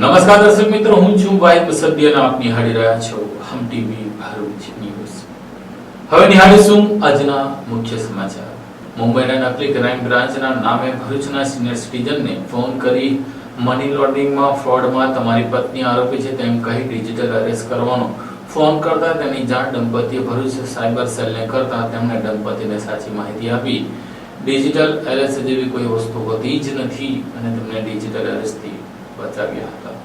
નમસ્કાર દર્શક મિત્રો, હું છું વાહિદ સદ્ય અને આપ નિહાળી રહ્યા છો હમ ટીવી ભરૂચ ન્યૂઝ. હવે નિહાળીશું આજના મુખ્ય સમાચાર. મુંબઈના નકલી ક્રાઇમ બ્રાન્ચના નામે ભરૂચના સિનિયર સિટીઝનને ફોન કરી મની લોન્ડરિંગમાં ફ્રોડમાં તમારી પત્ની આરોપી છે તેમ કહી ડિજિટલ અરેસ્ટ કરવાનો ફોન કરતા તેની જાણ દંપતીએ ભરૂચ સાયબર સેલને કરતા તેમણે દંપતીને સાચી માહિતી આપી. ડિજિટલ એરેસ્ટ જેવી કોઈ વસ્તુ હોતી જ નથી અને તેમને ડિજિટલ એરેસ્ટથી બચાવ્યા હતા.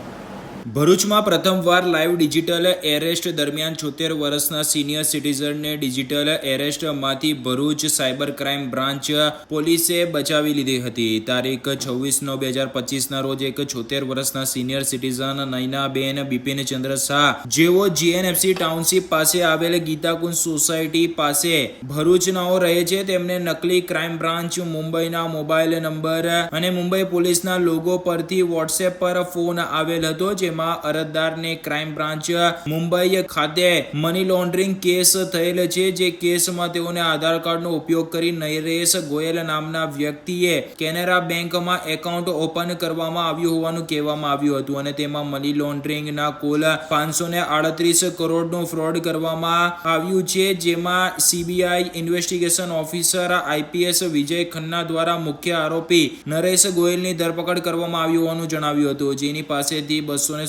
ભરૂચમાં પ્રથમવાર લાઈવ ડિજિટલ એરેસ્ટ દરમિયાન 76 વર્ષના સિનિયર સિટીઝનને ડિજિટલ એરેસ્ટમાંથી ભરૂચ સાયબર ક્રાઇમ બ્રાન્ચ પોલીસે બચાવી લીધી હતી. તારીખ 26/9/2025 રોજ એક 76 વર્ષના સિનિયર સિટીઝન નયનાબેન બિપિનચંદ્ર શાહ, જેઓ જીએનએફસી ટાઉનશીપ પાસે આવેલ ગીતાકુંજ સોસાયટી પાસે ભરૂચનાઓ રહે છે, તેમને નકલી ક્રાઇમ બ્રાન્ચ મુંબઈના મોબાઈલ નંબર અને મુંબઈ પોલીસના લોગો પરથી વોટ્સએપ પર ફોન આવેલ હતો, જેમાં અરજદારને ક્રાઇમ બ્રાન્ચ મુંબઈ ખાતે મની લોન્ડરિંગ કેસ થયેલ છે. જે કેસમાં તેઓને આધાર કાર્ડનો ઉપયોગ કરી નરેશ ગોયલ નામના વ્યક્તિએ કેનેરા બેંકમાં એકાઉન્ટ ઓપન કરવામાં આવ્યું હોવાનું કહેવામાં આવ્યું હતું અને તેમાં મની લોન્ડરિંગના કુલ 538 કરોડનું ફ્રોડ કરવામાં આવ્યું છે, જેમાં સીબીઆઈ ઇન્વેસ્ટિગેશન ઓફિસર આઈપીએસ વિજય ખન્ના દ્વારા મુખ્ય આરોપી નરેશ ગોયલની ધરપકડ કરવામાં આવી હોવાનું જણાવ્યું હતું. જેની પાસેથી 247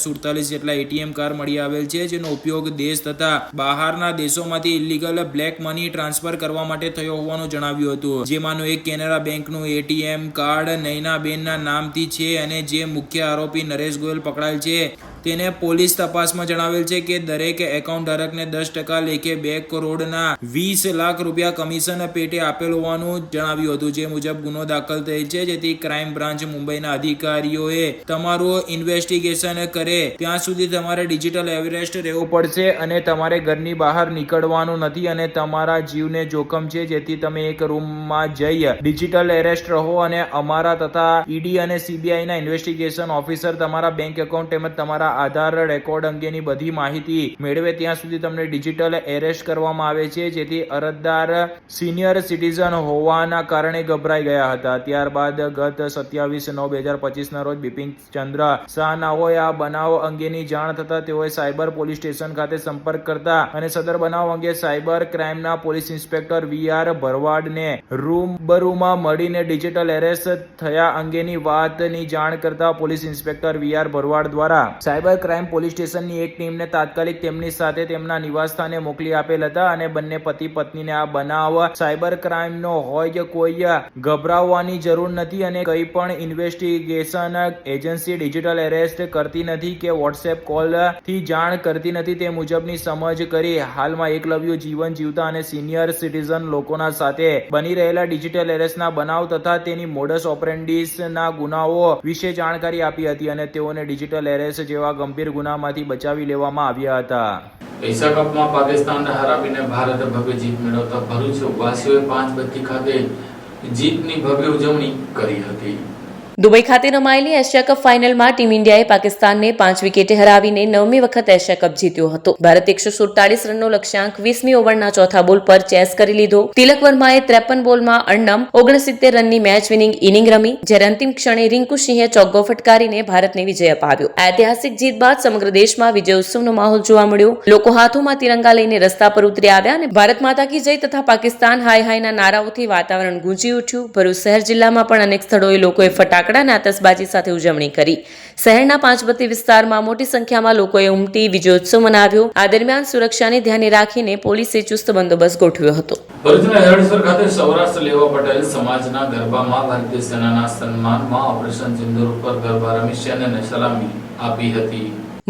જેટલા એટીએમ કાર્ડ મળી આવેલ છે, જેનો ઉપયોગ દેશ તથા બહારના દેશોમાંથી ઇલીગલ બ્લેક મની ટ્રાન્સફર કરવા માટે થયો હોવાનું જણાવ્યું હતું. જેમાંનું એક કેનેરા બેંકનું એટીએમ કાર્ડ નયનાબેનના નામથી છે અને જે મુખ્ય આરોપી નરેશ ગોયલ પકડાયેલ છે તેને પોલીસ તપાસમાં જણાવેલ છે કે દરેક એકાઉન્ટ ધારકને 10% લેખે 2 કરોડના 20 લાખ રૂપિયા કમિશન પેટે આપેલ હોવાનું જણાવ્યું હતું. જે મુજબ ગુનો દાખલ થયેલ છે, જેથી ક્રાઇમ બ્રાન્ચ મુંબઈના અધિકારીઓએ તમારું ઇન્વેસ્ટિગેશન કરે ત્યાં સુધી તમારે ડિજિટલ એરેસ્ટ રહેવું પડશે અને તમારે ઘરની બહાર નીકળવાનું નથી અને તમારા જીવને જોખમ છે, જેથી તમે એક રૂમમાં જઈ ડિજિટલ એરેસ્ટ રહો અને અમારા તથા ઈડી અને સીબીઆઈના ઇન્વેસ્ટિગેશન ઓફિસર તમારા બેંક એકાઉન્ટ તેમજ તમારા આધાર રેકોર્ડ અંગેની બધી માહિતી મેળવે ત્યાં સુધી તમને ડિજિટલ એરેસ્ટ કરવામાં આવે છે. જેથી અરજદાર સિનિયર સિટીઝન હોવાના કારણે ગભરાઈ ગયા હતા. ત્યારબાદ ગત 27/9/2025 રોજ બિપિનચંદ્ર શાહ નાઓએ આ બનાવ અંગેની જાણ થતા તેઓએ સાયબર પોલીસ સ્ટેશન ખાતે સંપર્ક કરતા અને સદર બનાવ અંગે સાયબર ક્રાઇમના પોલીસ ઇન્સ્પેક્ટર વીઆર ભરવાડને રૂબરૂમાં મળીને ડિજિટલ એરેસ્ટ થયા અંગેની વાતની જાણ કરતા પોલીસ ઇન્સ્પેક્ટર વીઆર ભરવાડ દ્વારા સાયબર ક્રાઇમ પોલીસ સ્ટેશનની એક ટીમને તાત્કાલિક તેમની સાથે તેમના નિવાસસ્થાને મોકલી આપેલ હતા અને બંને પતિ પત્નીને આ બનાવ સાયબર ક્રાઇમનો હોય કોઈ ગભરાવવાની જરૂર નથી અને કંઈ પણ ઇન્વેસ્ટિગેશન એજન્સી ડિજિટલ એરેસ્ટ કરતી નથી કે વોટ્સએપ કોલથી જાણ કરતી નથી તે મુજબની સમજ કરી હાલમાં એકલવ્ય જીવન જીવતા અને સિનિયર સિટીઝન લોકોના સાથે બની રહેલા ડિજિટલ એરેસ્ટના બનાવ તથા તેની મોડસ ઓપરેન્ડિસના ગુનાઓ વિશે જાણકારી આપી હતી અને તેઓને ડિજિટલ એરેસ્ટ જેવા ગંભીર ગુનામાંથી બચાવી લેવામાં આવ્યા હતા. એશિયા કપમાં પાકિસ્તાનને હરાવીને ભારત ભવ્ય જીત મેળવતા ભરૂચ વાસીઓએ 5 બત્તી ખાતે જીતની ભવ્ય ઉજવણી કરી હતી. દુબઈ ખાતે રમાયેલી એશિયા કપ ફાઇનલમાં ટીમ ઇન્ડિયાએ પાકિસ્તાનને 5 વિકેટે હરાવીને 9મી વખત એશિયા કપ જીત્યો હતો. ભારતે 147 રનનો લક્ષ્યાંક 20મી ઓવરના ચોથા બોલ પર ચેસ કરી લીધો. તિલક વર્માએ 53 બોલમાં અણનમ 69 રનની મેચ વિનિંગ ઇનિંગ રમી, જ્યારે અંતિમ ક્ષણે રિંકુ સિંહે ચોગ્ગો ફટકારીને ભારતને વિજય અપાવ્યો. ઐતિહાસિક જીત બાદ સમગ્ર દેશમાં વિજય ઉત્સવનો માહોલ જોવા મળ્યો. લોકો હાથોમાં તિરંગા લઈને રસ્તા પર ઉતરી આવ્યા અને ભારત માતા કી જય તથા પાકિસ્તાન હાય હાયના નારાઓથી વાતાવરણ ગુંજી ઉઠ્યું. ભરૂચ શહેર જિલ્લામાં પણ અનેક સ્થળોએ લોકોએ ફટાકડા અને આતશબાજી સાથે ઉજવણી કરી. શહેરના 5 બત્તી વિસ્તારમાં મોટી સંખ્યામાં લોકોએ ઉમટી વિજયોત્સવ મનાવ્યો. આ દરમિયાન સુરક્ષાને ધ્યાને રાખીને પોલીસે ચુસ્ત બંદોબસ્ત ગોઠવ્યો હતો. ભરૂચના હેડસર ખાતે સૌરાષ્ટ્ર લેવા પટેલ સમાજના ગરબામાં ભારતીય સેનાના સન્માનમાં ઓપરેશન સિંદૂર ઉપર ગરબા રમી સૈન્યને સલામી આપી હતી.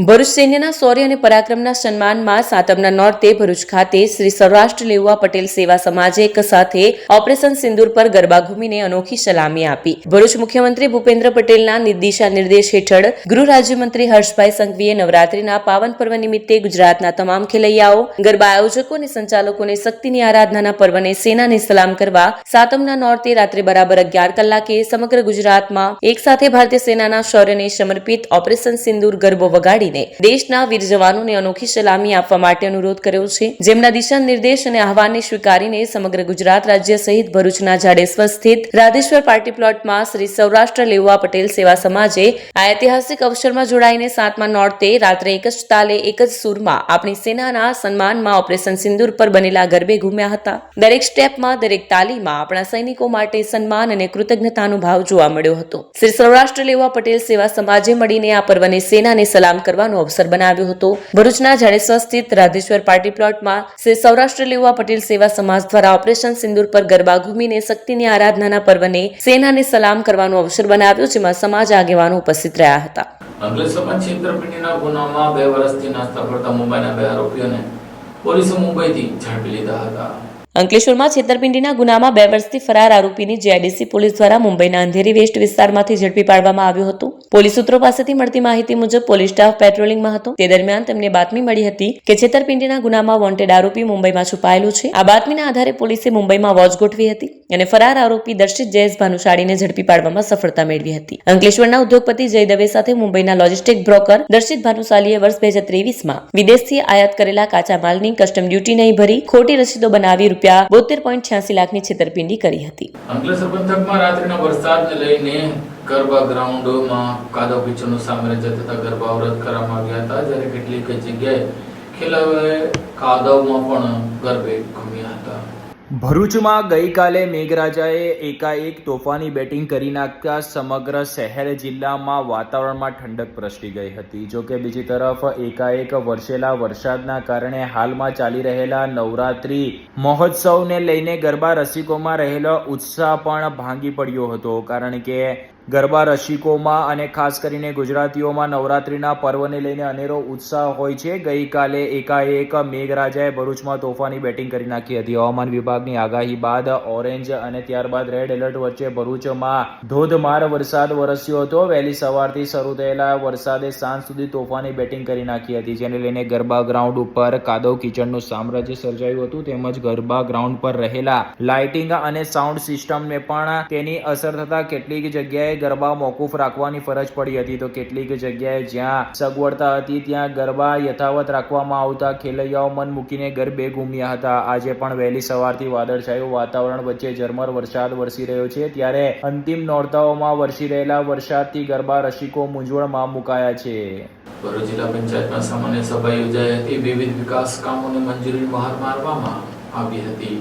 ભરૂચ સૈન્યના શૌર્ય અને પરાક્રમના સન્માનમાં સાતમના નોરતે ભરૂચ ખાતે શ્રી સૌરાષ્ટ્ર લેવા પટેલ સેવા સમાજે એક સાથે ઓપરેશન સિંદૂર પર ગરબા ઘૂમીને અનોખી સલામી આપી. ભરૂચ મુખ્યમંત્રી ભૂપેન્દ્ર પટેલના દિશા નિર્દેશ હેઠળ ગૃહ રાજ્યમંત્રી હર્ષભાઈ સંઘવીએ નવરાત્રીના પાવન પર્વ નિમિત્તે ગુજરાતના તમામ ખેલૈયાઓ, ગરબા આયોજકો અને સંચાલકોને શક્તિની આરાધનાના પર્વને સેનાને સલામ કરવા સાતમના નોરતે રાત્રે બરાબર 11 કલાકે સમગ્ર ગુજરાતમાં એક સાથે ભારતીય સેનાના શૌર્યને સમર્પિત ઓપરેશન સિંદૂર ગરબો વગાડી મળીને દેશના વીર જવાનોને અનોખી સલામી આપવા માટે અનુરોધ કર્યો છે, જેમના દિશા નિર્દેશ અને આહવાનને સ્વીકારીને સમગ્ર ગુજરાત રાજ્ય સહિત ભરૂચના જાડેશ્વર સ્થિત રાધેશ્વર પાર્ટી પ્લોટમાં શ્રી સૌરાષ્ટ્ર લેઉવા પટેલ સેવા સમાજે આ ઐતિહાસિક અવસરમાં જોડાઈને 7મા નોરતે રાત્રે એક જ તાલે એક જ સૂરમાં આપણી સેનાના સન્માનમાં ઓપરેશન સિંદૂર પર બનેલા ગરબે ઘૂમ્યા હતા. દરેક સ્ટેપમાં, દરેક તાલીમાં આપણા સૈનિકો માટે સન્માન અને કૃતજ્ઞતાનો ભાવ જોવા મળ્યો હતો. શ્રી સૌરાષ્ટ્ર લેઉવા પટેલ સેવા સમાજે મળીને આ પર્વને સેનાને સલામ કરવાનો અવસર બનાવ્યો હતો. ભરૂચના જાડેશ્વર સ્થિત રાધેશ્વર પાર્ટી પ્લોટમાં શ્રી સૌરાષ્ટ્ર લેઉવા પટેલ સેવા સમાજ દ્વારા ઓપરેશન સિંદૂર પર ગરબા ઘૂમીને શક્તિની આરાધનાના પર્વને સેનાને સલામ કરવાનો અવસર બનાવ્યો, જેમાં સમાજ આગેવાનો ઉપસ્થિત રહ્યા હતા. અંકલેશ્વરમાં છેતરપિંડીના ગુનામાં 2 વર્ષથી નાસ્તા ફરતા મુંબઈના 2 આરોપીઓને પોલીસે મુંબઈથી ઝડપી લીધા હતા. અંકલેશ્વરમાં છેતરપિંડીના ગુનામાં 2 વર્ષથી ફરાર આરોપીની જીઆઈડીસી પોલીસ દ્વારા મુંબઈના અંધેરી વેસ્ટ વિસ્તારમાંથી ઝડપી પાડવામાં આવ્યો હતો. પોલીસ સૂત્રો પાસેથી મળતી માહિતી મુજબ પોલીસ સ્ટાફ પેટ્રોલિંગમાં હતો. તે દરમિયાન તેમને બાતમી મળી હતી કે છેતરપિંડીના ગુનામાં વોન્ટેડ આરોપી મુંબઈમાં છુપાયેલો છે. આ બાતમીના આધારે પોલીસે મુંબઈમાં વોચ ગોઠવી હતી અને ફરાર આરોપી દર્શિત જયેશ ભાનુશાળીને ઝડપી પાડવામાં સફળતા મેળવી હતી. અંકલેશ્વરના ઉદ્યોગપતિ જય દવે સાથે મુંબઈના લોજિસ્ટિક બ્રોકર દર્શિત ભાનુશાળીએ વર્ષ 2023માં વિદેશથી આયાત કરેલા કાચા માલની કસ્ટમ ડ્યુટી નહીં ભરી ખોટી રસીદો બનાવી ₹72.86 લાખની છેતરપિંડી કરી હતી. અંકલેશ્વર પંથકમાં રાત્રિના વરસાદને લઈને ગરબા ગ્રાઉન્ડમાં કાદવ કીચડનું સામ્રાજ્ય તથા ગરબા અવરોધ કરવામાં આવ્યા હતા, જ્યારે કેટલીક જગ્યાએ ખેલાડીઓએ કાદવમાં પણ ગરબે ઘૂમ્યા હતા. ભરૂચમાં ગઈકાલે મેઘરાજાએ એકાએક તોફાની બેટિંગ કરી નાખતા સમગ્ર શહેર જિલ્લામાં વાતાવરણમાં ઠંડક પ્રસરી ગઈ હતી. જોકે બીજી તરફ એકાએક વરસેલા વરસાદના કારણે હાલમાં ચાલી રહેલા નવરાત્રી મહોત્સવને લઈને ગરબા રસિકોમાં રહેલો ઉત્સાહ પણ ભાંગી પડ્યો હતો, કારણ કે ગરબા રસિકોમાં અને ખાસ કરીને ગુજરાતીઓમાં નવરાત્રીના પર્વને લઈને અનેરો ઉત્સાહ હોય છે. ગઈકાલે એકાએક મેઘરાજાએ ભરૂચમાં તોફાની બેટિંગ કરી નાખી હતી. હવામાન વિભાગની આગાહી બાદ ઓરેન્જ અને ત્યારબાદ રેડ એલર્ટ વચ્ચે ભરૂચમાં ધોધમાર વરસાદ વરસ્યો હતો. વહેલી સવારથી શરૂ થયેલા વરસાદે સાંજ સુધી તોફાની બેટિંગ કરી નાખી હતી, જેને લઈને ગરબા ગ્રાઉન્ડ ઉપર કાદવ કીચડનું સામ્રાજ્ય સર્જાયું હતું. તેમજ ગરબા ગ્રાઉન્ડ પર રહેલા લાઇટિંગ અને સાઉન્ડ સિસ્ટમને પણ તેની અસર થતા કેટલીક જગ્યાએ ગરબા મોકૂફ રાખવાની ફરજ પડી હતી, તો કેટલીક જગ્યાએ જ્યાં સગવડતા હતી ત્યાં ગરબા યથાવત રાખવામાં આવતા ખેલૈયાઓ મન મૂકીને ગરબે ઘૂમ્યા હતા. આજે પણ વહેલી સવારથી વાદળછાયું વાતાવરણ વચ્ચે ઝરમર વરસાદ વરસી રહ્યો છે, ત્યારે અંતિમ નોરતાઓમાં વરસી રહેલા વરસાદથી ગરબા રસિકો મૂંઝવણમાં મુકાયા છે. ભરૂચ જિલ્લા પંચાયતમાં સામાન્ય સભા યોજાઈ હતી. વિવિધ વિકાસ કામોને મંજૂરી બહાર મારવામાં આવી હતી.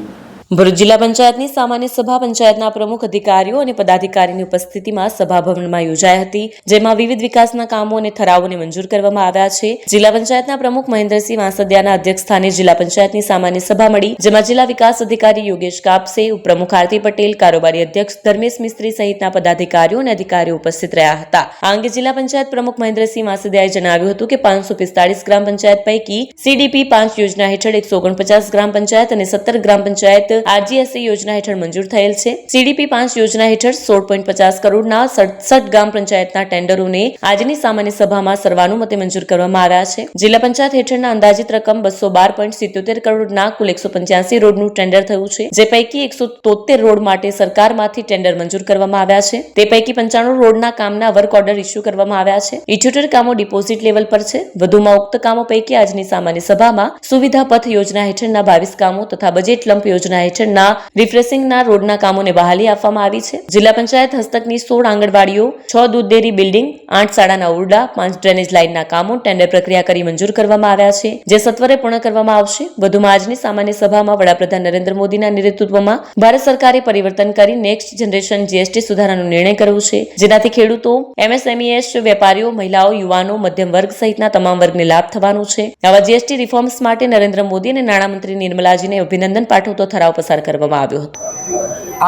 ભરૂચ જિલ્લા પંચાયતની સામાન્ય સભા પંચાયતના પ્રમુખ અધિકારીઓ અને પદાધિકારીની ઉપસ્થિતિમાં સભાભવનમાં યોજાઈ હતી, જેમાં વિવિધ વિકાસના કામો અને ઠરાવોને મંજૂર કરવામાં આવ્યા છે. જિલ્લા પંચાયતના પ્રમુખ મહેન્દ્રસિંહ વાંસદિયાના અધ્યક્ષસ્થાને જિલ્લા પંચાયતની સામાન્ય સભા મળી, જેમાં જિલ્લા વિકાસ અધિકારી યોગેશ કાપસે, ઉપપ્રમુખ આરતી પટેલ, કારોબારી અધ્યક્ષ ધર્મેશ મિસ્ત્રી સહિતના પદાધિકારીઓ અને અધિકારીઓ ઉપસ્થિત રહ્યા હતા. આ અંગે જિલ્લા પંચાયત પ્રમુખ મહેન્દ્રસિંહ વાંસદિયાએ જણાવ્યું હતું કે 545 ગ્રામ પંચાયત પૈકી CDP 5 યોજના હેઠળ 149 ગ્રામ પંચાયત અને 17 ગ્રામ પંચાયત RGSA યોજના હેઠળ મંજૂર થયેલ છે. CDP 5 યોજના હેઠળ 16.50 કરોડના 67 ગ્રામ પંચાયતના ટેન્ડરોને આજની સામાન્ય સભામાં સર્વાનુમતે મંજૂર કરવામાં આવ્યા છે. જિલ્લા પંચાયત હેઠળના અંદાજિત રકમ 212.77 કરોડના કુલ 185 રોડનું ટેન્ડર થયું છે, જે પૈકી 173 રોડ માટે સરકારમાંથી ટેન્ડર મંજૂર કરવામાં આવ્યા છે. તે પૈકી 95 રોડના કામના વર્ક ઓર્ડર ઇસ્યુ કરવામાં આવ્યા છે. 78 કામો ડિપોઝિટ લેવલ પર છે. વધુમાં ઉક્ત કામો પૈકી આજની સામાન્ય સભામાં સુવિધા પથ યોજના હેઠળના 22 કામો તથા બજેટ લંપ યોજના હેઠળના રિફ્રેશિંગના રોડના કામોને બહાલી આપવામાં આવી છે. જિલ્લા પંચાયત હસ્તકની 16 આંગણવાડીઓ, 6 દૂધ ડેરી બિલ્ડિંગ, 8 શાળાના ઓરડા, 5 ડ્રેનેજ લાઇનના કામો ટેન્ડર પ્રક્રિયા કરી મંજૂર કરવામાં આવ્યા છે, જે સત્વરે પૂર્ણ કરવામાં આવશે. વધુમાં આજની સામાન્ય સભામાં વડાપ્રધાન નરેન્દ્ર મોદીના નેતૃત્વમાં ભારત સરકારે પરિવર્તન કરી નેક્સ્ટ જનરેશન GST સુધારાનો નિર્ણય કર્યો છે, જેનાથી ખેડૂતો, MSMEs, વેપારીઓ, મહિલાઓ, યુવાનો, મધ્યમ વર્ગ સહિતના તમામ વર્ગને લાભ થવાનો છે. આવા GST રિફોર્મ્સ માટે નરેન્દ્ર મોદી અને નાણામંત્રી નિર્મલાજીને અભિનંદન પાઠવતો ઠરાવ પસાર કરવામાં આવ્યો હતો.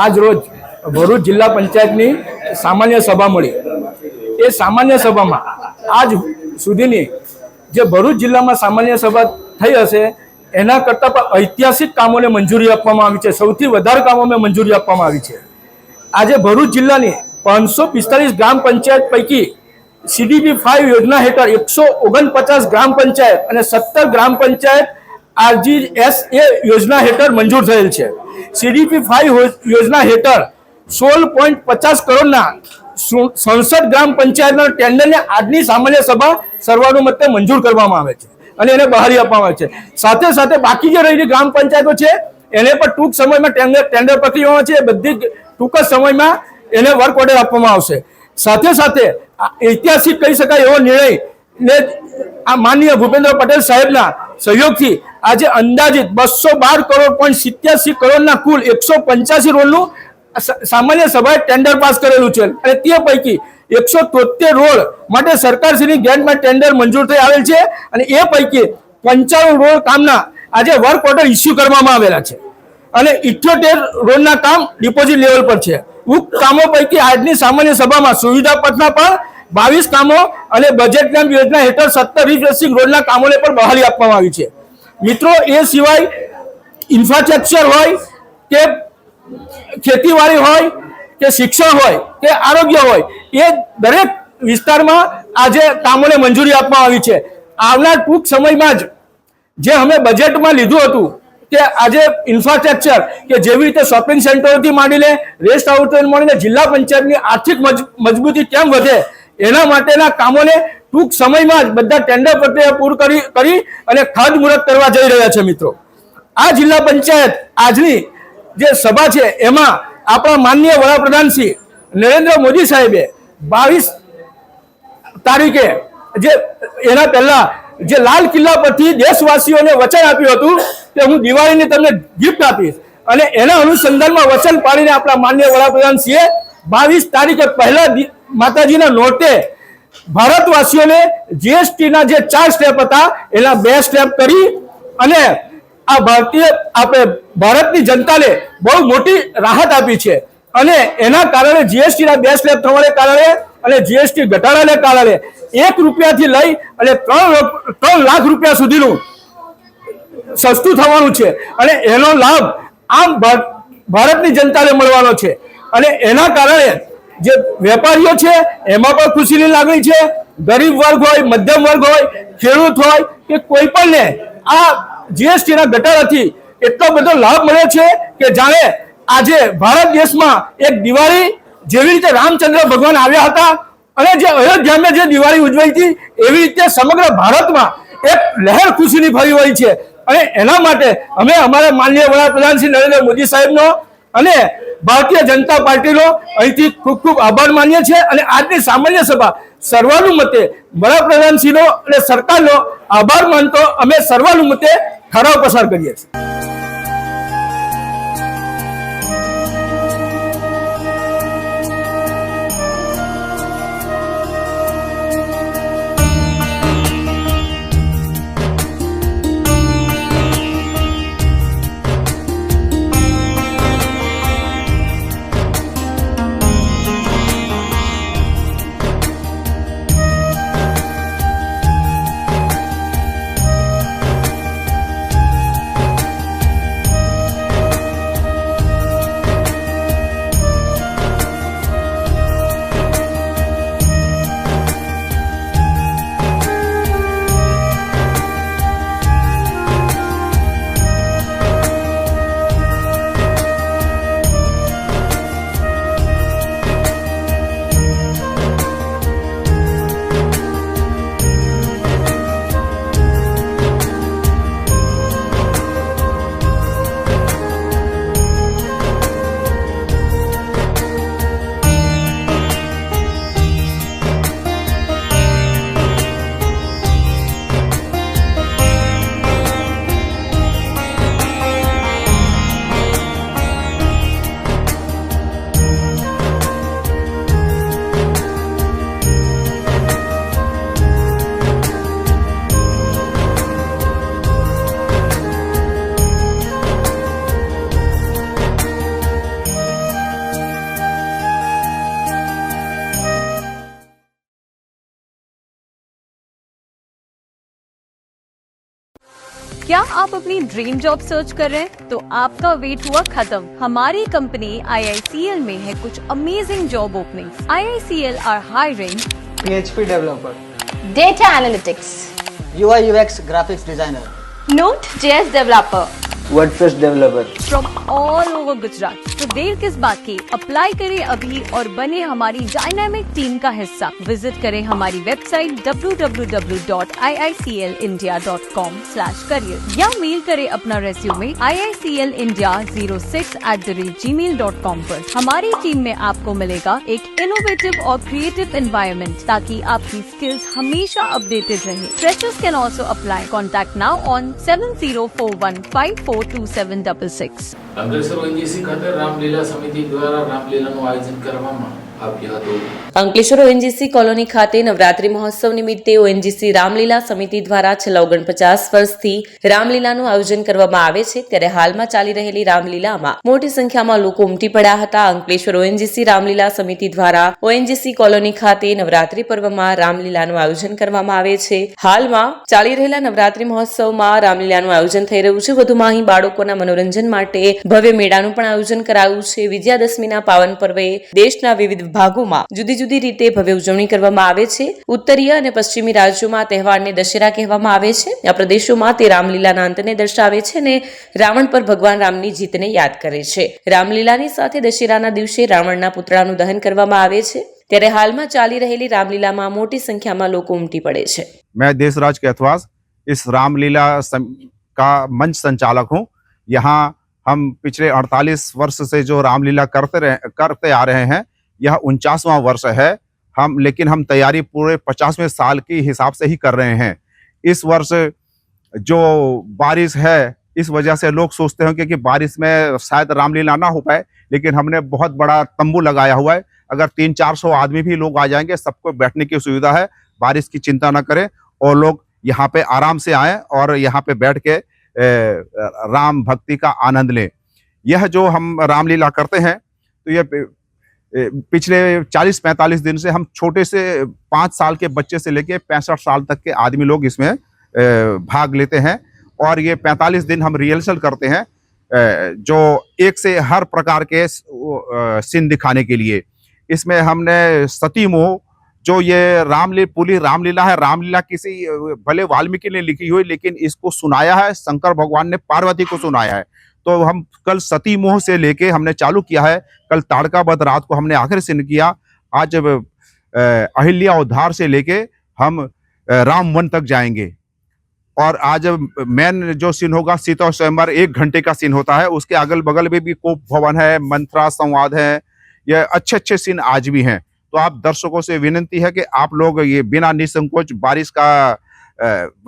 આજ રોજ ભરૂચ જિલ્લા પંચાયતની સામાન્ય સભા મળી. એ સામાન્ય સભામાં આજ સુધીની જે ભરૂચ જિલ્લામાં સામાન્ય સભા થઈ હશે એના કરતાં પણ ઐતિહાસિક કામોને મંજૂરી આપવામાં આવી છે. સૌથી વધારે કામોને મંજૂરી આપવામાં આવી છે. આજે ભરૂચ જિલ્લાની 545 ગ્રામ પંચાયત પૈકી CDP 5 યોજના હેઠળ 149 ગ્રામ પંચાયત અને 17 ગ્રામ પંચાયત RGSA યોજના હેઠળ મંજૂર થયેલ છે. CDP 5 યોજના હેઠળ 16.50 કરોડના 67 ગ્રામ પંચાયતના ટેન્ડરને આજની સામાન્ય સભા સર્વાનુમતે મંજૂર કરવામાં આવે છે અને એને બહાલી આપવામાં આવે છે. સાથે સાથે બાકી જે રહેલી ગ્રામ પંચાયતો છે એને પણ ટૂંક સમયમાં ટેન્ડર પ્રક્રિયામાં છે, બધી ટૂંક જ સમયમાં એને વર્ક ઓર્ડર આપવામાં આવશે. સાથે સાથે ઐતિહાસિક કહી શકાય એવો નિર્ણય ને આ માનનીય ભૂપેન્દ્ર પટેલ સાહેબના સહયોગથી આજે અંદાજિત 212.87 કરોડના કુલ 185 રોડનું સામાન્ય સભાએ ટેન્ડર પાસ કરેલું છે અને તે પૈકી 173 રોડ માટે સરકારશ્રીની ગ્રાન્ટમાં ટેન્ડર મંજૂર થઈ આવેલ છે અને એ પૈકી 55 રોડ કામના આજે વર્ક ઓર્ડર ઇસ્યુ કરવામાં આવેલા છે અને 78 રોડના કામ ડિપોઝિટ લેવલ પર છે. ઉક્ત કામો પૈકી આજની સામાન્ય સભામાં સુવિધા પથના પણ 22 કામો અને બજેટના યોજના હેઠળ 17 રિફ્રેશિંગ રોડના કામોને પણ બહાલી આપવામાં આવી છે. મિત્રો, એ સિવાય ઇન્ફ્રાસ્ટ્રક્ચર હોય કે ખેતીવાડી હોય કે શિક્ષણ હોય કે આરોગ્ય હોય, એ દરેક વિસ્તારમાં આજે કામોને મંજૂરી આપવામાં આવી છે. આવનાર ટૂંક સમયમાં જ જે અમે બજેટમાં લીધું હતું કે આજે ઇન્ફ્રાસ્ટ્રક્ચર કે જેવી રીતે શોપિંગ સેન્ટરોથી માંડીને રેસ્ટ હાઉસથી માંડીને જિલ્લા પંચાયતની આર્થિક મજબૂતી કેમ વધે એના માટેના કામોને ટૂંક સમયમાં જ બધા ટેન્ડર પ્રક્રિયા પૂર્ણ કરી અને ખાતમુહૂર્ત કરવા જઈ રહ્યા છે. મિત્રો, આ જિલ્લા પંચાયત આજની જે સભા છે એમાં આપણા માનનીય વડાપ્રધાન શ્રી નરેન્દ્ર મોદી સાહેબે 22 તારીખે જે એના પહેલા જે લાલ કિલ્લા પરથી દેશવાસીઓને વચન આપ્યું હતું કે હું દિવાળીની તમને ગિફ્ટ આપીશ અને એના અનુસંધાનમાં વચન પાડીને આપણા માનનીય વડાપ્રધાન શ્રીએ 22 તારીખે પહેલા માતાજીના નોટે ભારતવાસીઓને જીએસટીના જે 4 સ્ટેપ હતા એના 2 સ્ટેપ કરી અને આ ભારતની જનતાને બહુ મોટી રાહત આપી છે અને એના કારણે જીએસટીના 2 સ્લેબ થવાને કારણે અને જીએસટી ઘટાડાને કારણે 1 રૂપિયાથી લઈ અને 3 લાખ રૂપિયા સુધીનું સસ્તું થવાનું છે અને એનો લાભ આમ ભારતની જનતાને મળવાનો છે અને એના કારણે જે વેપારીઓ છે એમાં પણ ખુશીની લાગણી છે. ગરીબ વર્ગ હોય, મધ્યમ વર્ગ હોય, ખેડૂત હોય કે કોઈ પણને આ જીએસટીના ઘટાડાથી એટલો બધો લાભ મળ્યો છે કે જાણે આજે ભારત દેશમાં એક દિવાળી જેવી રીતે રામચંદ્ર ભગવાન આવ્યા હતા અને જે અયોધ્યામાં જે દિવાળી ઉજવાઈ હતી એવી રીતે સમગ્ર ભારતમાં એક લહેર ખુશીની ફરી વળી છે અને એના માટે અમે અમારા માનનીય વડાપ્રધાન શ્રી નરેન્દ્ર મોદી સાહેબનો અને ભારતીય જનતા પાર્ટીનો અહીંથી ખૂબ ખૂબ આભાર માનીએ છીએ અને આજની સામાન્ય સભા સર્વાનુમતે વડાપ્રધાનશ્રીનો અને સરકારનો આભાર માનતો અમે સર્વાનુમતે ઠરાવ પસાર કરીએ છીએ. क्या आप अपनी ड्रीम जॉब सर्च कर रहे हैं? तो आपका वेट हुआ खत्म. हमारी कंपनी IICL में है कुछ amazing job openings. IICL are hiring PHP developer, Data Analytics, UI UX graphics designer, Node.js developer, WordPress developer. from all over Gujarat. तो देर किस बात की, अप्लाई करें अभी और बने हमारी डायनामिक टीम का हिस्सा। विजिट करें हमारी वेबसाइट www.iiclindia.com/career या मेल करें अपना रेज्यूमे iiclindia06@gmail.com पर। हमारी टीम में आपको मिलेगा एक इनोवेटिव और क्रिएटिव एनवायरनमेंट ताकि आपकी स्किल्स हमेशा अपडेटेड रहे। Freshers can also apply. Contact now on 7041542766। Ankleshwar ONGC ખાતે રામલીલા સમિતિ દ્વારા રામલીલાનું આયોજન કરવામાં આવ્યું હતું. અંકલેશ્વર ઓએનજીસી કોલોની ખાતે નવરાત્રી મહોત્સવ નિમિત્તે ઓએનજીસી રામલીલા સમિતિ દ્વારા છેલ્લા 49 વર્ષથી રામલીલાનું આયોજન કરવામાં આવે છે, ત્યારે હાલમાં ચાલી રહેલી રામલીલામાં મોટી સંખ્યામાં લોકો ઉમટી પડ્યા હતા. અંકલેશ્વર ઓએનજીસી રામલીલા સમિતિ દ્વારા ઓએનજીસી કોલોની ખાતે નવરાત્રી પર્વમાં રામલીલાનું આયોજન કરવામાં આવે છે. હાલમાં ચાલી રહેલા નવરાત્રી મહોત્સવમાં રામલીલાનું આયોજન થઈ રહ્યું છે. વધુમાં અહીં બાળકોના મનોરંજન માટે ભવ્ય મેળાનું પણ આયોજન કરાયું છે. વિજયાદશમીના પાવન પર્વે દેશના વિવિધ ભાગોમાં જુદી જુદી રીતે ભવ્ય ઉજવણી કરવામાં આવે છે. ઉત્તરીય અને પશ્ચિમી રાજ્યોમાં તહેવારને દશેરા કહેવામાં આવે છે. આ પ્રદેશોમાં તે રામલીલાના અંતને દર્શાવે છે અને રાવણ પર ભગવાન રામની જીતને યાદ કરે છે. રામલીલાની સાથે દશેરાના દિવસે રાવણના પુતળાનું દહન કરવામાં આવે છે. ત્યારે હાલમાં ચાલી રહેલી રામલીલામાં મોટી સંખ્યામાં લોકો ઉમટી પડે છે. मैं देशराज कैथवास इस रामलीला का मंच संचालक हूँ। यहाँ हम पिछले 48 वर्ष से जो रामलीला करते आ रहे हैं, यह 49वां वर्ष है। लेकिन हम तैयारी पूरे 50वें साल के हिसाब से ही कर रहे हैं। इस वर्ष जो बारिश है, इस वजह से लोग सोचते हैं कि बारिश में शायद रामलीला ना हो पाए, लेकिन हमने बहुत बड़ा तंबू लगाया हुआ है। अगर 300-400 आदमी भी लोग आ जाएंगे, सबको बैठने की सुविधा है। बारिश की चिंता न करें और लोग यहाँ पे आराम से आएं और यहाँ पे बैठ के राम भक्ति का आनंद लें। यह जो हम रामलीला करते हैं, तो ये पिछले 40-45 दिन से हम छोटे से 5 साल के बच्चे से लेके 65 साल तक के आदमी लोग इसमें भाग लेते हैं। और ये 45 दिन हम रिहर्सल करते हैं, जो एक से हर प्रकार के सीन दिखाने के लिए। इसमें हमने सती मोह, जो ये पूरी रामलीला है, रामलीला किसी भले वाल्मीकि ने लिखी हुई, लेकिन इसको सुनाया है शंकर भगवान ने पार्वती को सुनाया है। तो हम कल सती मोह से लेके हमने चालू किया है। कल ताड़का वध रात को हमने आखिरी सीन किया। आज अहिल्या उद्धार से लेके हम राम वन तक जाएंगे। और आज मेन जो सीन होगा सीता स्वयंवर 1 घंटे का सीन होता है। उसके अगल बगल में भी कोप भवन है, मंत्रा संवाद है, ये अच्छे सीन आज भी हैं। तो आप दर्शकों से विनती है कि आप लोग ये बिना निसंकोच, बारिश का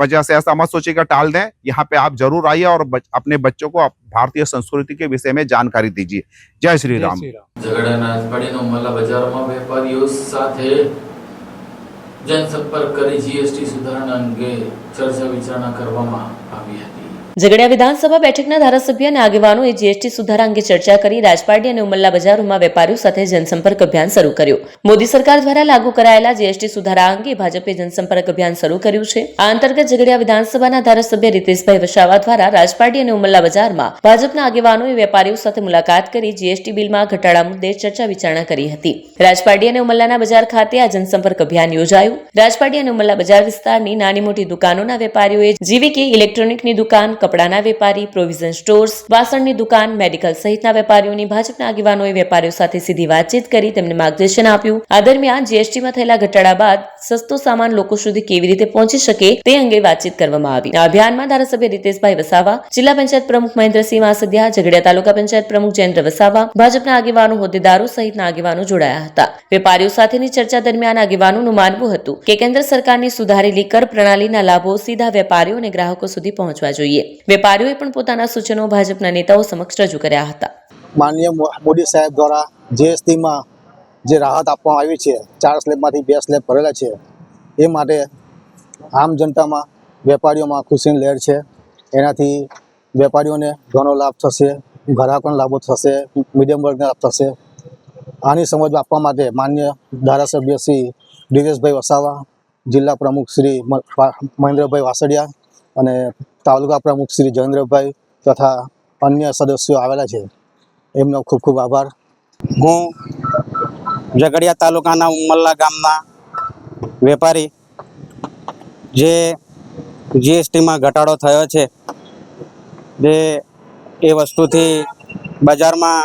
वजह से ऐसा मत सोचिएगा टाल दें, यहाँ पे आप जरूर आइए और अपने बच्चों को भारतीय संस्कृति के विषय में जानकारी दीजिए। जय श्री राम। ઝઘડાના અઠવાડિયાનો ઉમરલા બજારમાં વેપારીઓ સાથે જનસંપર્ક કરી જીએસટી સુધારણા અંગે ચર્ચા વિચારણા કરવામાં આવી હતી. ઝઘડિયા વિધાનસભા બેઠકના ધારાસભ્ય અને આગેવાનોએ જીએસટી સુધારા અંગે ચર્ચા કરી રાજપારડી અને ઉમરલા બજારોમાં વેપારીઓ સાથે જનસંપર્ક અભિયાન શરૂ કર્યું. મોદી સરકાર દ્વારા લાગુ કરાયેલા જીએસટી સુધારા અંગે ભાજપે જનસંપર્ક અભિયાન શરૂ કર્યું છે. આ અંતર્ગત ઝઘડિયા વિધાનસભાના ધારાસભ્ય રીતેશભાઈ વસાવા દ્વારા રાજપારડી અને ઉમરલા બજારમાં ભાજપના આગેવાનોએ વેપારીઓ સાથે મુલાકાત કરી જીએસટી બિલમાં ઘટાડા મુદ્દે ચર્ચા વિચારણા કરી હતી. રાજપારડી અને ઉમરલાના બજાર ખાતે આ જનસંપર્ક અભિયાન યોજાયું. રાજપારડી અને ઉમરલા બજાર વિસ્તારની નાની મોટી દુકાનોના વેપારીઓએ જેવી કે ઇલેક્ટ્રોનિકની દુકાન, કપડાના વેપારી, પ્રોવિઝન સ્ટોર્સ, વાસણની દુકાન, મેડિકલ સહિતના વેપારીઓની ભાજપના આગેવાનોએ વેપારીઓ સાથે સીધી વાતચીત કરી તેમને માર્ગદર્શન આપ્યું. આ દરમિયાન જીએસટીમાં થયેલા ઘટાડા બાદ સસ્તો સામાન લોકો સુધી કેવી રીતે પહોંચી શકે તે અંગે વાતચીત કરવામાં આવી. આ અભિયાનમાં ધારાસભ્ય રીતેશભાઈ વસાવા, જિલ્લા પંચાયત પ્રમુખ મહેન્દ્રસિંહ વાસદિયા, ઝઘડિયા તાલુકા પંચાયત પ્રમુખ જયેન્દ્ર વસાવા, ભાજપના આગેવાનો, હોદ્દેદારો સહિતના આગેવાનો જોડાયા હતા. વેપારીઓ સાથેની ચર્ચા દરમિયાન આગેવાનોનું માનવું હતું કે કેન્દ્ર સરકારની સુધારેલી કર પ્રણાલીના લાભો સીધા વેપારીઓ અને ગ્રાહકો સુધી પહોંચવા જોઈએ. વેપારીઓએ પણ પોતાના સૂચનો ભાજપના નેતાઓ સમક્ષ રજૂ કર્યા હતા. માનનીય મોદી સાહેબ દ્વારા જીએસટીમાં જે રાહત આપવામાં આવી છે, 4 સ્લેબમાંથી 2 સ્લેબ ભરેલા છે, એ માટે આમ જનતામાં, વેપારીઓમાં ખુશીની લહેર છે. એનાથી વેપારીઓને ઘણો લાભ થશે, ગ્રાહકોને લાભો થશે, મીડિયમ વર્ગને લાભ થશે. આની સમજ આપવા માટે માન્ય ધારાસભ્ય શ્રી રીતેશભાઈ વસાવા, જિલ્લા પ્રમુખ શ્રી મહેન્દ્રભાઈ વાસડિયા અને તાલુકા પ્રમુખ શ્રી જયેન્દ્રભાઈ તથા અન્ય સદસ્યો આવેલા છે, એમનો ખૂબ ખૂબ આભાર. હું ઝઘડિયા તાલુકાના ઉમરલા ગામના વેપારી, જે જીએસટીમાં ઘટાડો થયો છે, જે એ વસ્તુથી બજારમાં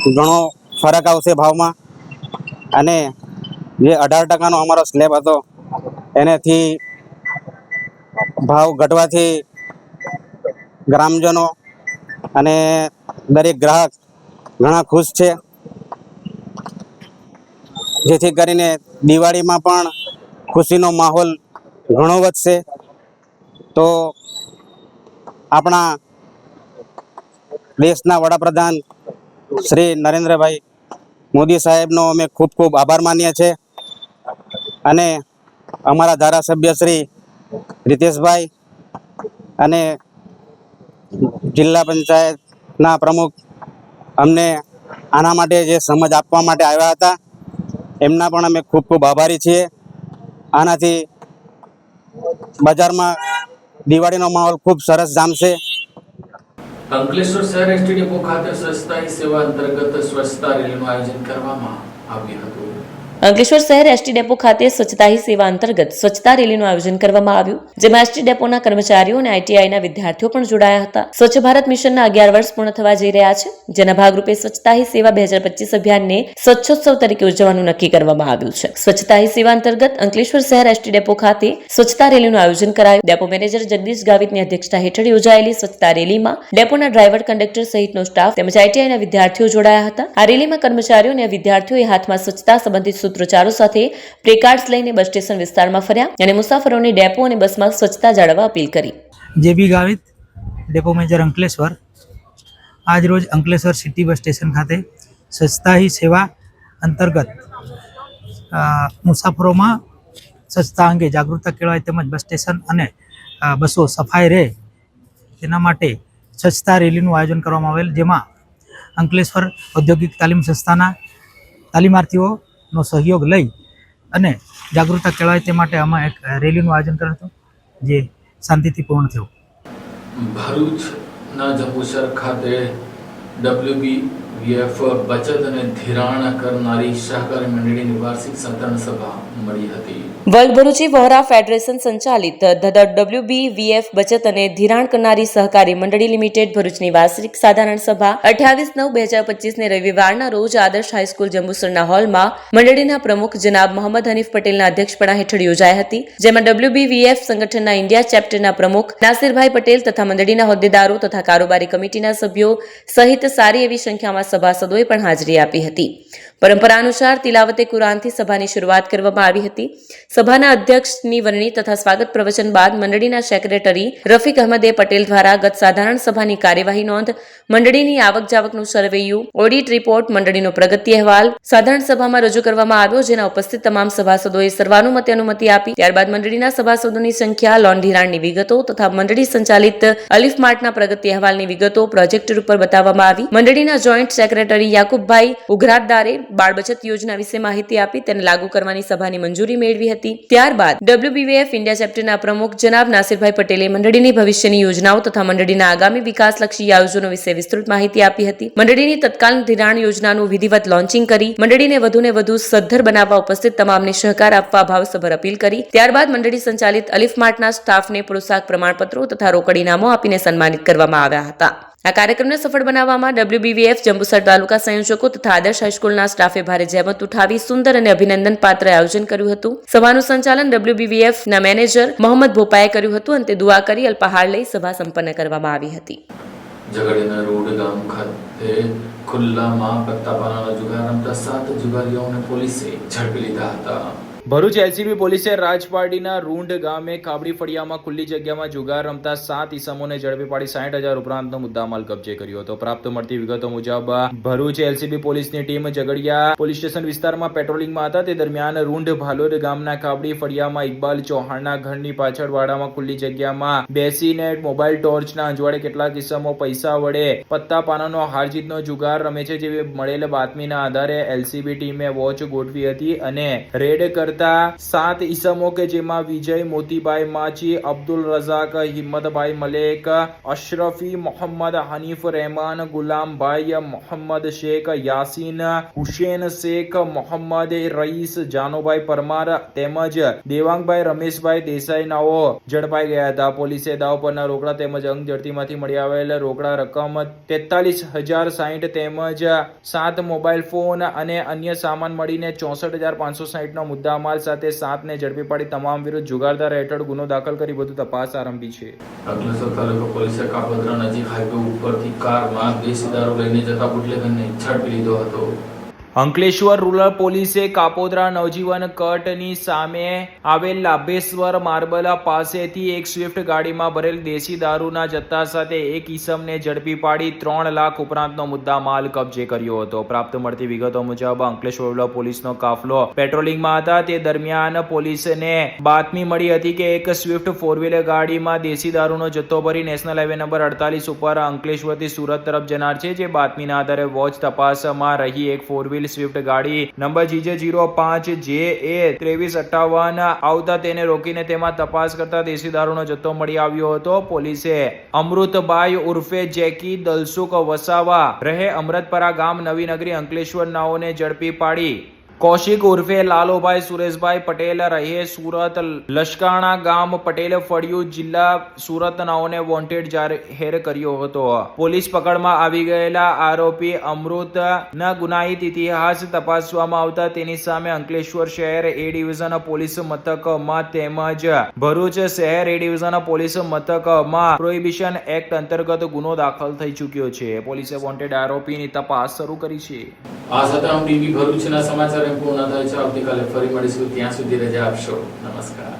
ઘણો ફરક આવશે ભાવમાં અને જે 18% અમારો સ્લેબ હતો એનાથી ભાવ ઘટવાથી ગ્રામજનો અને દરેક ગ્રાહક ઘણા ખુશ છે, જેથી કરીને દિવાળીમાં પણ ખુશીનો માહોલ ઘણો વધશે. તો આપણા દેશના વડાપ્રધાન શ્રી નરેન્દ્રભાઈ મોદી સાહેબનો અમે ખૂબ ખૂબ આભાર માનીએ છીએ અને અમારા ધારાસભ્ય શ્રી રીતેશભાઈ અને જિલ્લા પંચાયતના પ્રમુખ અમને આના માટે જે સમજ આપવા માટે આવ્યા હતા એમના પણ અમે ખૂબ ખૂબ આભારી છીએ. આનાથી બજારમાં દિવાળીનો માહોલ ખૂબ સરસ જામશે. અંકલેશ્વર શહેર એસટી ડેપો ખાતે સ્વચ્છતા હી સેવા અંતર્ગત સ્વચ્છતા રેલીનું આયોજન કરવામાં આવ્યું હતું. અંકલેશ્વર શહેર એસટી ડેપો ખાતે સ્વચ્છતા હી સેવા અંતર્ગત સ્વચ્છતા રેલીનું આયોજન કરવામાં આવ્યું, જેમાં એસટી ડેપોના કર્મચારીઓ અને આઈટીઆઈના વિદ્યાર્થીઓ પણ જોડાયા હતા. સ્વચ્છ ભારત મિશનના 11 વર્ષ પૂર્ણ થવા જઈ રહ્યા છે, જેના ભાગરૂપે સ્વચ્છતા હી સેવા 2025 અભિયાનને સ્વચ્છોત્સવ તરીકે ઉજવવાનું નક્કી કરવામાં આવ્યું છે. સ્વચ્છતા હી સેવા અંતર્ગત અંકલેશ્વર શહેર એસટી ડેપો ખાતે સ્વચ્છતા રેલીનું આયોજન કરાયું. ડેપો મેનેજર જગદીશ ગાવિતની અધ્યક્ષતા હેઠળ યોજાયેલી સ્વચ્છતા રેલીમાં ડેપોના ડ્રાઈવર, કંડક્ટર સહિતનો સ્ટાફ તેમજ આઈટીઆઈના વિદ્યાર્થીઓ જોડાયા હતા. આ રેલીમાં કર્મચારીઓ અને વિદ્યાર્થીઓએ હાથમાં સ્વચ્છતા સંબંધિત સૂત્રોચ્ચારો સાથે પ્લેકાર્ડ્સ લઈને બસ સ્ટેશન વિસ્તારમાં ફર્યા અને મુસાફરોને ડેપો અને બસમાં સ્વચ્છતા જાળવવા અપીલ કરી. જેબી ગાવિત, ડેપો મેનેજર અંકલેશ્વર. આજ રોજ અંકલેશ્વર સિટી બસ સ્ટેશન ખાતે સ્વચ્છતા હી સેવા અંતર્ગત મુસાફરોમાં સ્વચ્છતા અંગે જાગૃતતા કેળવાય તેમજ બસ સ્ટેશન અને બસો સફાઈ રહે તેના માટે સ્વચ્છતા રેલીનું આયોજન કરવામાં આવેલ, જેમાં અંકલેશ્વર ઔદ્યોગિક તાલીમ સંસ્થાના તાલીમાર્થીઓનો સહયોગ લઈ અને જાગૃતતા કેળવાય તે માટે અમે એક રેલીનું આયોજન કર્યું હતું, જે શાંતિથી પૂર્ણ થયું. ભરૂચના જંબુસર ખાતે WBVF બચત અને ધિરાણ કરનારી સહકારી મંડળીની વાર્ષિક સાધારણ સભા મળી હતી. વર્લ્ડ ભરૂચી વહોરા ફેડરેશન સંચાલિત WBVF બચત અને ધિરાણ કરનારી સહકારી મંડળી લિમિટેડ ભરૂચની વાર્ષિક સાધારણ સભા 28/9/2025 ને રવિવારના રોજ આદર્શ હાઈસ્કૂલ જંબુસરના હોલમાં મંડળીના પ્રમુખ જનાબ મોહમ્મદ હનીફ પટેલના અધ્યક્ષપણા હેઠળ યોજાઈ હતી, જેમાં WBVF સંગઠનના ઇન્ડિયા ચેપ્ટરના પ્રમુખ નાસિરભાઈ પટેલ તથા મંડળીના હોદ્દેદારો તથા કારોબારી કમિટીના સભ્યો સહિત સારી એવી સંખ્યામાં સભાસદોએ પણ હાજરી આપી હતી. પરંપરા અનુસાર તિલાવતે કુરાનથી સભાની શરૂઆત કરવામાં આવી હતી. સભાના અધ્યક્ષની વરણી તથા સ્વાગત પ્રવચન બાદ મંડળીના સેક્રેટરી રફીક અહમદે પટેલ દ્વારા ગત સાધારણ સભાની કાર્યવાહી નોંધ, મંડળીની આવક જાવકનું સર્વેયું, ઓડિટ રિપોર્ટ, મંડળીનો પ્રગતિ અહેવાલ સાધારણ સભામાં રજૂ કરવામાં આવ્યો, જેના ઉપસ્થિત તમામ સભાસદોએ સર્વાનુમતે અનુમતિ આપી. ત્યારબાદ મંડળીના સભાસદોની સંખ્યા, લોન ધિરાણની વિગતો તથા મંડળી સંચાલિત અલિફ માર્ટના પ્રગતિ અહેવાલની વિગતો પ્રોજેક્ટર ઉપર બતાવવામાં આવી. મંડળીના જોઈન્ટ સેક્રેટરી યાકુબભાઈ ઉઘરાતદારે બાળ બચત યોજના વિશે માહિતી આપી તેને લાગુ કરવાની સભાની મંજૂરી મેળવી હતી. ત્યારબાદ WBVF ઇન્ડિયા ચેપ્ટરના પ્રમુખ જનાબ નાસિરભાઈ પટેલે મંડળીની ભવિષ્યની યોજનાઓ તથા મંડળીના આગામી વિકાસલક્ષી આયોજનો વિશે વિસ્તૃત માહિતી આપી હતી. મંડળીની તત્કાલ ધિરાણ યોજનાનું વિધિવત લોન્ચિંગ કરી મંડળીને વધુને વધુ સદ્ધર બનાવવા ઉપસ્થિત તમામને સહકાર આપવા ભાવસભર અપીલ કરી. ત્યારબાદ મંડળી સંચાલિત અલિફ માર્ટના સ્ટાફને પ્રોત્સાહક પ્રમાણપત્રો તથા રોકડ ઇનામો આપીને સન્માનિત કરવામાં આવ્યા હતા. આ કાર્યક્રમને સફળ બનાવવામાં WBVF જંબુસર તાલુકા સંયોજકો તથા આદર્શ હાઈસ્કૂલના સ્ટાફે ભારે જહેમત ઉઠાવી સુંદર અને અભિનંદન પાત્ર આયોજન કર્યું હતું. સભાનું સંચાલન WBVF ના મેનેજર મોહમ્મદ ભોપાએ કર્યું હતું અને તે દુઆ કરી અલ્પાહાર લઈ સભા સંપન્ન કરવામાં આવી હતી. ઝઘડિયાના રોડ ગામ ખાતે ખુલ્લામાં પત્તાપાનાનો જુગાર રમતા 7 જુગારીઓને પોલીસે ઝડપી લીધા હતા. ભરૂચ એલસીબી પોલીસે રાજપારડીના રૂંઢ ગામે કાબડી ફળિયામાં ખુલ્લી જગ્યામાં જુગાર રમતા 7 ઈસમોને ઝડપી પાડી 60,000 ઉપરાંતનો મુદ્દામાલ કબજે કર્યો હતો. પ્રાપ્ત મળતી વિગતો મુજબ ભરૂચ એલસીબી પોલીસની ટીમ ઝઘડિયા પોલીસ સ્ટેશન વિસ્તારમાં પેટ્રોલિંગમાં હતા. તે દરમિયાન રૂંઢ ભાલોદ ગામના કાબડી ફળિયામાં ઇકબાલ ચૌહાણના ઘરની પાછળ વાડામાં ખુલ્લી જગ્યામાં બેસીને મોબાઈલ ટોર્ચના અંજવાળે કેટલાક ઈસમો પૈસા વડે પત્તા પાનાનો હારજીતનો જુગાર રમે છે, જેવી મળેલ બાતમીના આધારે એલસીબી ટીમે વોચ ગોઠવી હતી અને રેડ કરતા કરતા 7 ઈસમો કે જેમાં વિજય મોતીભાઈ માચી, અબ્દુલ રઝાક, હિમ્મતભાઈ મલેક, અશરફી મોહમ્મદ, હનીફ રહેમાન, ગુલામભાઈ મોહમ્મદ શેખ, યાસીન હુસેન શેખ, મોહમ્મદ રઈસ, જાનુભાઈ પરમાર તેમજ દેવાંગભાઈ રમેશભાઈ દેસાઈ નાઓ ઝડપાઈ ગયા હતા. પોલીસે દાવ પરના રોકડા તેમજ અંગ ઝડતીમાંથી મળી આવેલ રોકડા રકમ 43,060 તેમજ 7 મોબાઈલ ફોન અને અન્ય સામાન મળીને 64,560 નો મુદ્દામાલ સાથે 7 ને ઝડપી પાડી તમામ વિરુદ્ધ જુગારધારા હેઠળ ગુનો દાખલ કરી વધુ તપાસ આરંભી છે. અંકલેશ્વર તાલુકા પોલીસે કાપોદ્રા નજીક હાઈવે ઉપરથી કારમાં દેશી દારૂ લઈને જતા બુટલેગરને ઝડપી લીધો હતો. અંકલેશ્વર રૂરલ પોલીસે કાપોદ્રા નવજીવન કટની સામે આવેલ લાભેશ્વર માર્બલ પાસેથી એક સ્વિફ્ટ ગાડીમાં ભરેલ દેશી દારૂના જથ્થા સાથે એક ઈસમને ઝડપી પાડી 3 લાખ ઉપરાંતનો મુદ્દા માલ કબજે કર્યો હતો. પ્રાપ્ત મળતી વિગતો મુજબ અંકલેશ્વર રૂરલ પોલીસનો કાફલો પેટ્રોલિંગમાં હતા તે દરમિયાન પોલીસને બાતમી મળી હતી કે એક સ્વિફ્ટ 4 ગાડીમાં દેશી દારૂનો જથ્થો ભરી નેશનલ હાઈવે નંબર 48 ઉપર અંકલેશ્વરથી સુરત તરફ જનાર છે. જે બાતમીના આધારે વોચ તપાસમાં રહી એક 4 સ્વિફ્ટ ગાડી નંબર GJ05JA 2358 આવતા તેને રોકીને તેમાં તપાસ કરતા દેશી દારૂનો જથ્થો મળી આવ્યો હતો. પોલીસે અમૃતભાઈ ઉર્ફે જેકી દલસુખ વસાવા રહે અમૃતપરા ગામ નવીનગરી અંકલેશ્વર નાઓને ઝડપી પાડી કૌશિક ઉર્ફે લાલુભાઈ સુરેશભાઈ પટેલ રહે સુરત લશ્કાણા ગામ પટેલ ફળિયું જિલ્લા સુરત નાઓને વોન્ટેડ જાહેર કર્યો હતો. પોલીસ પકડમાં આવી ગયેલા આરોપી અમૃતના ગુનાહિત ઇતિહાસ તપાસવામાં આવતા તેની સામે અંકલેશ્વર શહેર A ડિવિઝન પોલીસ મથકમાં તેમજ ભરૂચ શહેર A ડિવિઝન પોલીસ મથકમાં પ્રોહિબિશન એક્ટ અંતર્ગત ગુનો દાખલ થઈ ચૂક્યો છે. પોલીસે વોન્ટેડ આરોપીની તપાસ શરૂ કરી છે. આ સાથે ટીવી ભરૂચના સમાચાર પૂર્ણ થાય છે. આવતીકાલે ફરી મળીશું. ત્યાં સુધી રજા આપશો. નમસ્કાર.